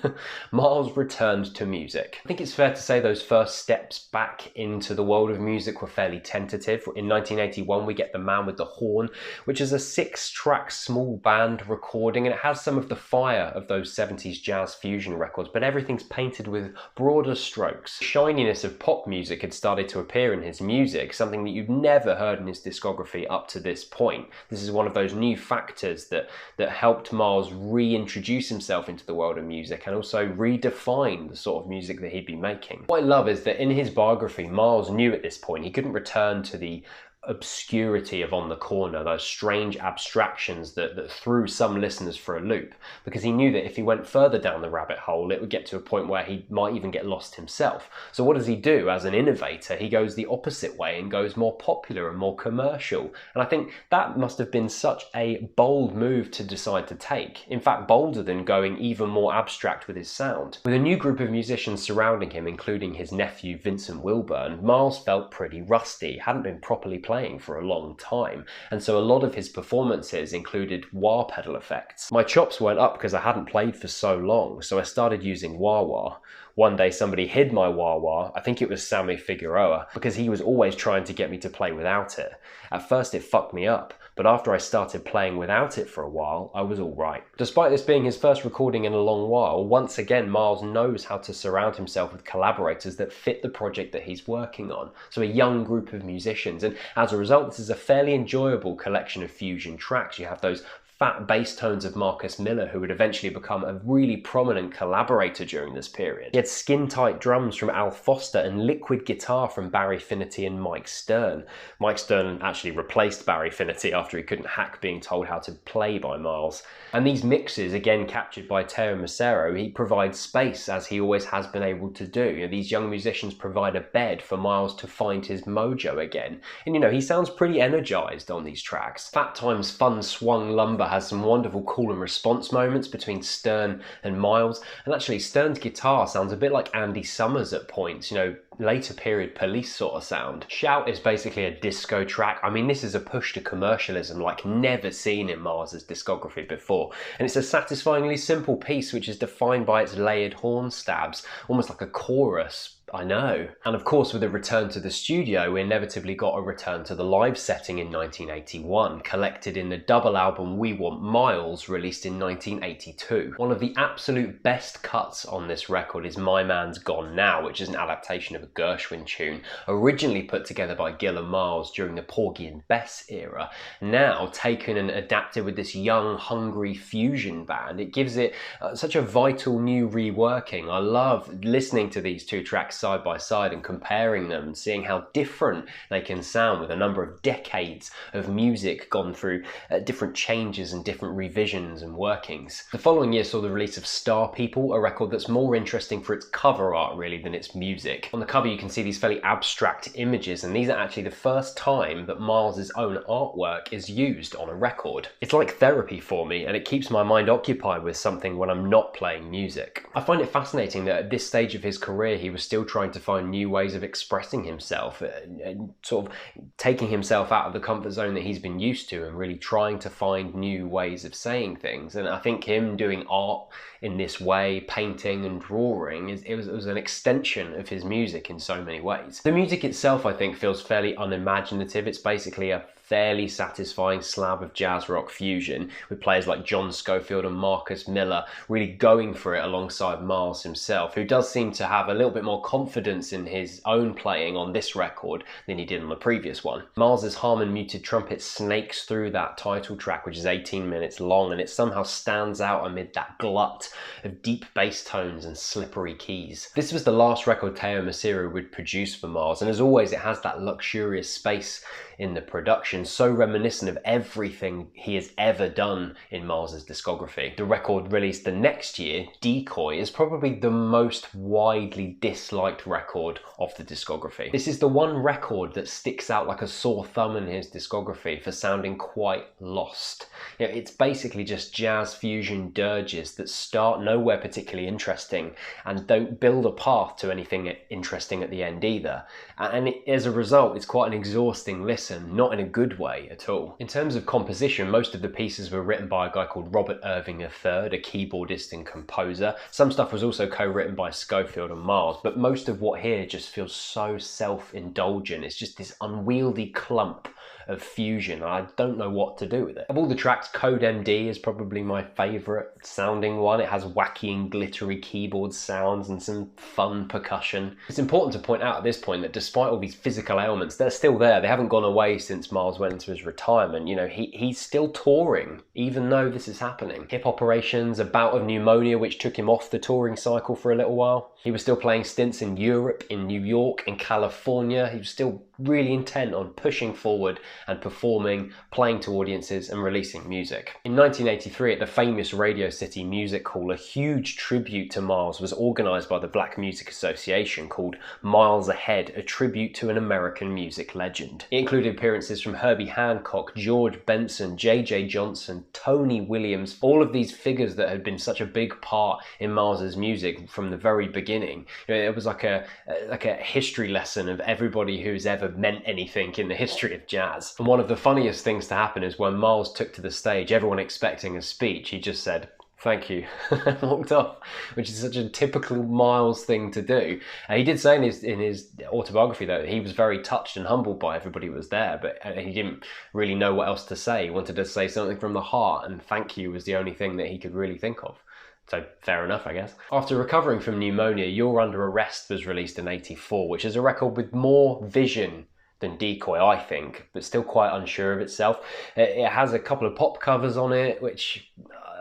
Miles returned to music. I think it's fair to say those first steps back into the world of music were fairly tentative. In 1981 we get The Man with the Horn, which is a 6-track small band recording, and it has some of the fire of those 70s jazz fusion records, but everything's painted with broader strokes. The shininess of pop music had started to appear in his music, something that you'd never heard in his discography up to this point. This is one of those new factors that helped Miles reintroduce himself into the world of music and also redefine the sort of music that he'd be making. What I love is that in his biography, Miles knew at this point he couldn't return to the obscurity of On the Corner, those strange abstractions that threw some listeners for a loop, because he knew that if he went further down the rabbit hole, it would get to a point where he might even get lost himself. So what does he do as an innovator? He goes the opposite way and goes more popular and more commercial. And I think that must have been such a bold move to decide to take. In fact, bolder than going even more abstract with his sound. With a new group of musicians surrounding him, including his nephew Vincent Wilburn, Miles felt pretty rusty, hadn't been properly playing for a long time, and so a lot of his performances included wah pedal effects. My chops weren't up because I hadn't played for so long, so I started using wah-wah. One day somebody hid my wah-wah, I think it was Sammy Figueroa, because he was always trying to get me to play without it. At first it fucked me up, but after I started playing without it for a while, I was alright. Despite this being his first recording in a long while, once again Miles knows how to surround himself with collaborators that fit the project that he's working on, so a young group of musicians, and as a result this is a fairly enjoyable collection of fusion tracks. You have those fat bass tones of Marcus Miller, who would eventually become a really prominent collaborator during this period. He had skin-tight drums from Al Foster and liquid guitar from Barry Finnerty and Mike Stern. Mike Stern actually replaced Barry Finnerty after he couldn't hack being told how to play by Miles. And these mixes, again captured by Teo Macero, he provides space, as he always has been able to do. You know, these young musicians provide a bed for Miles to find his mojo again. And you know, he sounds pretty energized on these tracks. Fat Time's fun swung lumber has some wonderful call and response moments between Stern and Miles, and actually Stern's guitar sounds a bit like Andy Summers at points, you know, later period Police sort of sound. Shout is basically a disco track. I mean, this is a push to commercialism like never seen in Miles's discography before, and it's a satisfyingly simple piece which is defined by its layered horn stabs, almost like a chorus. I know. And of course, with a return to the studio, we inevitably got a return to the live setting in 1981, collected in the double album We Want Miles, released in 1982. One of the absolute best cuts on this record is My Man's Gone Now, which is an adaptation of a Gershwin tune, originally put together by Gil and Miles during the Porgy and Bess era, now taken and adapted with this young, hungry fusion band. It gives it such a vital new reworking. I love listening to these two tracks side by side and comparing them and seeing how different they can sound with a number of decades of music gone through different changes and different revisions and workings. The following year saw the release of Star People, a record that's more interesting for its cover art really than its music. On the cover you can see these fairly abstract images, and these are actually the first time that Miles's own artwork is used on a record. It's like therapy for me, and it keeps my mind occupied with something when I'm not playing music. I find it fascinating that at this stage of his career he was still trying to find new ways of expressing himself and sort of taking himself out of the comfort zone that he's been used to and really trying to find new ways of saying things. And I think him doing art in this way, painting and drawing, it was an extension of his music in so many ways. The music itself, I think, feels fairly unimaginative. It's basically a fairly satisfying slab of jazz rock fusion with players like John Scofield and Marcus Miller really going for it alongside Miles himself, who does seem to have a little bit more confidence in his own playing on this record than he did on the previous one. Miles's Harmon muted trumpet snakes through that title track, which is 18 minutes long, and it somehow stands out amid that glut of deep bass tones and slippery keys. This was the last record Teo Macero would produce for Miles, and as always it has that luxurious space in the production, so reminiscent of everything he has ever done in Miles's discography. The record released the next year, Decoy, is probably the most widely disliked record of the discography. This is the one record that sticks out like a sore thumb in his discography for sounding quite lost. You know, it's basically just jazz fusion dirges that start nowhere particularly interesting and don't build a path to anything interesting at the end either. And as a result, it's quite an exhausting listen, not in a good way at all. In terms of composition, most of the pieces were written by a guy called Robert Irving III, a keyboardist and composer. Some stuff was also co-written by Scofield and Miles, but most of what here just feels so self-indulgent. It's just this unwieldy clump of fusion. I don't know what to do with it. Of all the tracks, Code MD is probably my favourite sounding one. It has wacky and glittery keyboard sounds and some fun percussion. It's important to point out at this point that despite all these physical ailments, they're still there. They haven't gone away since Miles went into his retirement. You know, he's still touring, even though this is happening. Hip operations, a bout of pneumonia which took him off the touring cycle for a little while. He was still playing stints in Europe, in New York, in California. He was still really intent on pushing forward and performing, playing to audiences and releasing music. In 1983, at the famous Radio City Music Hall, a huge tribute to Miles was organised by the Black Music Association called Miles Ahead, a tribute to an American music legend. It included appearances from Herbie Hancock, George Benson, J.J. Johnson, Tony Williams, all of these figures that had been such a big part in Miles's music from the very beginning. You know, it was like a history lesson of everybody who's ever meant anything in the history of jazz. And one of the funniest things to happen is when Miles took to the stage, everyone expecting a speech, he just said, thank you, walked off, which is such a typical Miles thing to do. And he did say in his autobiography that he was very touched and humbled by everybody who was there, but he didn't really know what else to say. He wanted to say something from the heart, and thank you was the only thing that he could really think of. So fair enough, I guess. After recovering from pneumonia, You're Under Arrest was released in '84, which is a record with more vision than Decoy, I think, but still quite unsure of itself. It has a couple of pop covers on it, which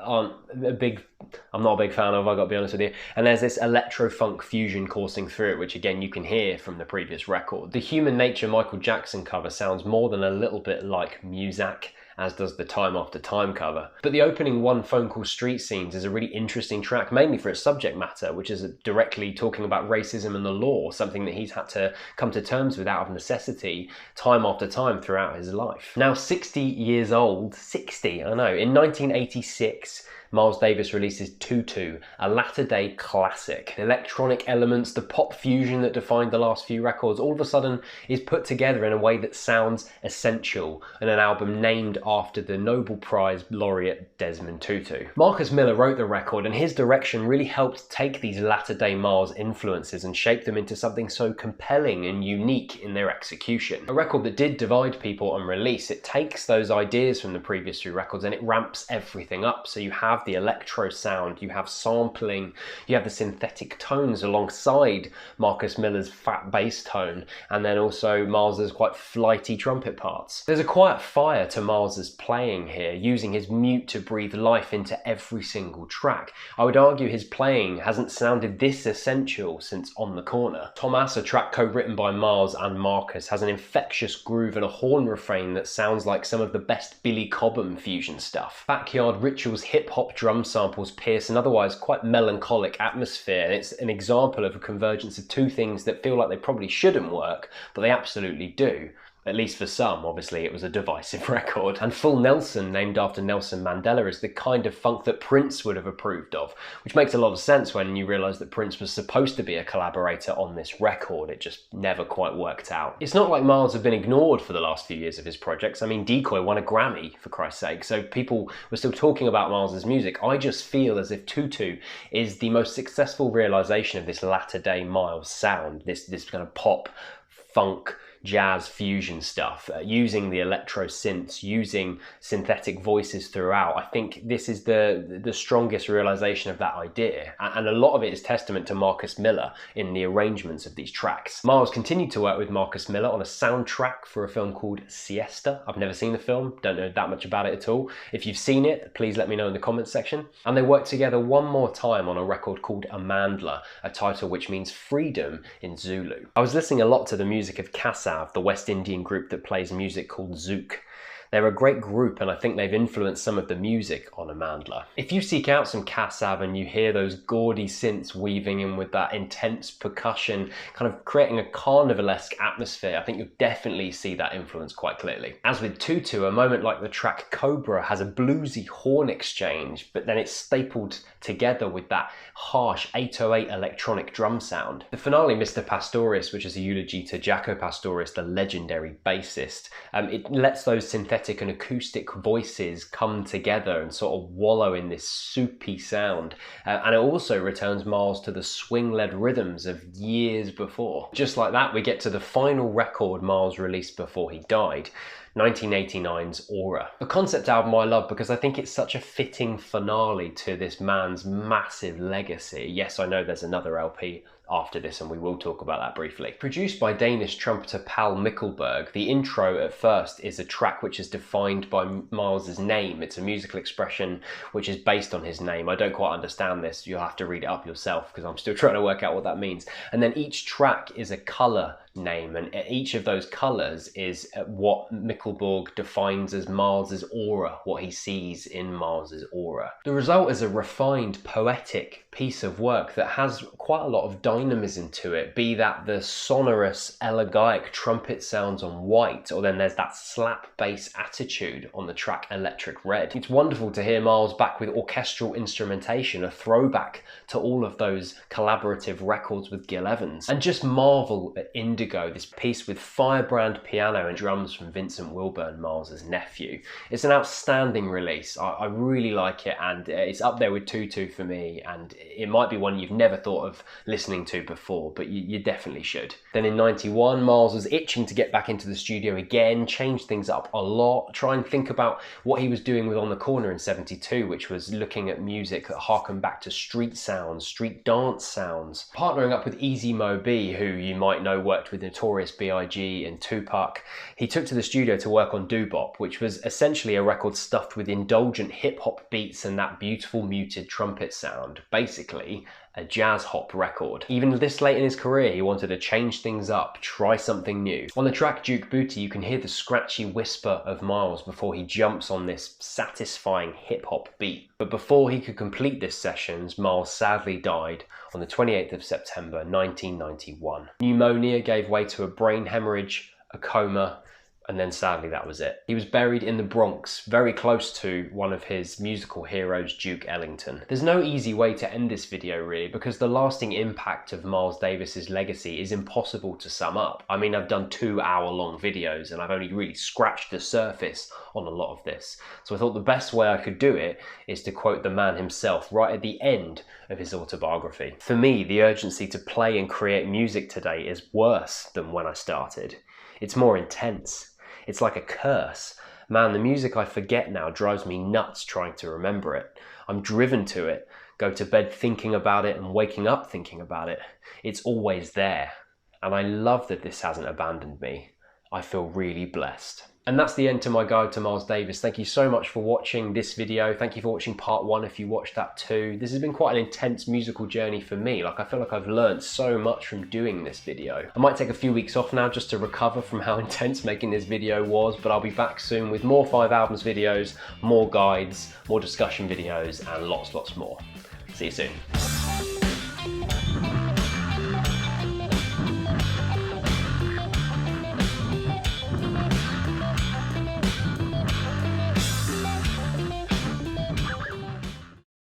I'm not a big fan of, I got to be honest with you. And there's this electro-funk fusion coursing through it, which again you can hear from the previous record. The Human Nature Michael Jackson cover sounds more than a little bit like Muzak, as does the Time After Time cover. But the opening One Phone Call Street Scenes is a really interesting track, mainly for its subject matter, which is directly talking about racism and the law, something that he's had to come to terms with out of necessity time after time throughout his life. Now 60 years old, 60, I know, in 1986, Miles Davis releases Tutu, a latter-day classic. The electronic elements, the pop fusion that defined the last few records, all of a sudden is put together in a way that sounds essential in an album named after the Nobel Prize laureate Desmond Tutu. Marcus Miller wrote the record, and his direction really helped take these latter-day Miles influences and shape them into something so compelling and unique in their execution. A record that did divide people on release. It takes those ideas from the previous three records and it ramps everything up. So you have the electro sound, you have sampling, you have the synthetic tones alongside Marcus Miller's fat bass tone, and then also Miles's quite flighty trumpet parts. There's a quiet fire to Miles's playing here, using his mute to breathe life into every single track. I would argue his playing hasn't sounded this essential since On the Corner. Thomas, a track co-written by Miles and Marcus, has an infectious groove and a horn refrain that sounds like some of the best Billy Cobham fusion stuff. Backyard Rituals hip-hop drum samples pierce an otherwise quite melancholic atmosphere, and it's an example of a convergence of two things that feel like they probably shouldn't work, but they absolutely do. At least for some, obviously it was a divisive record. And Full Nelson, named after Nelson Mandela, is the kind of funk that Prince would have approved of, which makes a lot of sense when you realise that Prince was supposed to be a collaborator on this record. It just never quite worked out. It's not like Miles have been ignored for the last few years of his projects. I mean, Decoy won a Grammy, for Christ's sake, so people were still talking about Miles's music. I just feel as if Tutu is the most successful realisation of this latter-day Miles sound, this kind of pop, funk, jazz fusion stuff, using the electro synths, using synthetic voices throughout. I think this is the strongest realization of that idea, and a lot of it is testament to Marcus Miller in the arrangements of these tracks. Miles continued to work with Marcus Miller on a soundtrack for a film called Siesta. I've never seen the film, don't know that much about it at all. If you've seen it, please let me know in the comments section. And they worked together one more time on a record called Amandla, a title which means freedom in Zulu. I was listening a lot to the music of Kassav, the West Indian group that plays music called zouk. They're a great group, and I think they've influenced some of the music on Amandla. If you seek out some Kassav and you hear those gaudy synths weaving in with that intense percussion, kind of creating a carnivalesque atmosphere, I think you'll definitely see that influence quite clearly. As with Tutu, a moment like the track Cobra has a bluesy horn exchange, but then it's stapled together with that harsh 808 electronic drum sound. The finale, Mr. Pastorius, which is a eulogy to Jaco Pastorius, the legendary bassist, it lets those synthetic and acoustic voices come together and sort of wallow in this soupy sound, and it also returns Miles to the swing-led rhythms of years before. Just like that, we get to the final record Miles released before he died, 1989's Aura. A concept album I love because I think it's such a fitting finale to this man's massive legacy. Yes, I know there's another LP after this, and we will talk about that briefly. Produced by Danish trumpeter Paul Mikkelberg, the intro at first is a track which is defined by Miles's name. It's a musical expression which is based on his name. I don't quite understand this. You'll have to read it up yourself because I'm still trying to work out what that means. And then each track is a colour name, and each of those colours is what Mikkelberg defines as Miles's aura, what he sees in Miles's aura. The result is a refined, poetic piece of work that has quite a lot of dynamism to it, be that the sonorous, elegiac trumpet sounds on White, or then there's that slap bass attitude on the track Electric Red. It's wonderful to hear Miles back with orchestral instrumentation, a throwback to all of those collaborative records with Gil Evans. And just marvel at Indigo, this piece with firebrand piano and drums from Vincent Wilburn, Miles's nephew. It's an outstanding release. I really like it, and it's up there with Tutu for me, and it might be one you've never thought of listening to before, but you definitely should. Then in 91, Miles was itching to get back into the studio again, change things up a lot, try and think about what he was doing with On the Corner in 72, which was looking at music that harkened back to street sounds, street dance sounds. Partnering up with Easy Mo B, who you might know worked with Notorious B.I.G. and Tupac, he took to the studio to work on Doo-Bop, which was essentially a record stuffed with indulgent hip-hop beats and that beautiful muted trumpet sound. Basically, a jazz hop record. Even this late in his career, he wanted to change things up, try something new. On the track Duke Booty, you can hear the scratchy whisper of Miles before he jumps on this satisfying hip-hop beat. But before he could complete this sessions, Miles sadly died on the 28th of September 1991. Pneumonia gave way to a brain hemorrhage, a coma, and then sadly that was it. He was buried in the Bronx, very close to one of his musical heroes, Duke Ellington. There's no easy way to end this video really, because the lasting impact of Miles Davis's legacy is impossible to sum up. I mean, I've done 2-hour-long videos and I've only really scratched the surface on a lot of this. So I thought the best way I could do it is to quote the man himself right at the end of his autobiography. For me, the urgency to play and create music today is worse than when I started. It's more intense. It's like a curse. Man, the music I forget now drives me nuts trying to remember it. I'm driven to it, go to bed thinking about it and waking up thinking about it. It's always there. And I love that this hasn't abandoned me. I feel really blessed. And that's the end to my guide to Miles Davis. Thank you so much for watching this video. Thank you for watching part 1 if you watched that too. This has been quite an intense musical journey for me. I feel like I've learned so much from doing this video. I might take a few weeks off now just to recover from how intense making this video was, but I'll be back soon with more 5 albums videos, more guides, more discussion videos, and lots more. See you soon.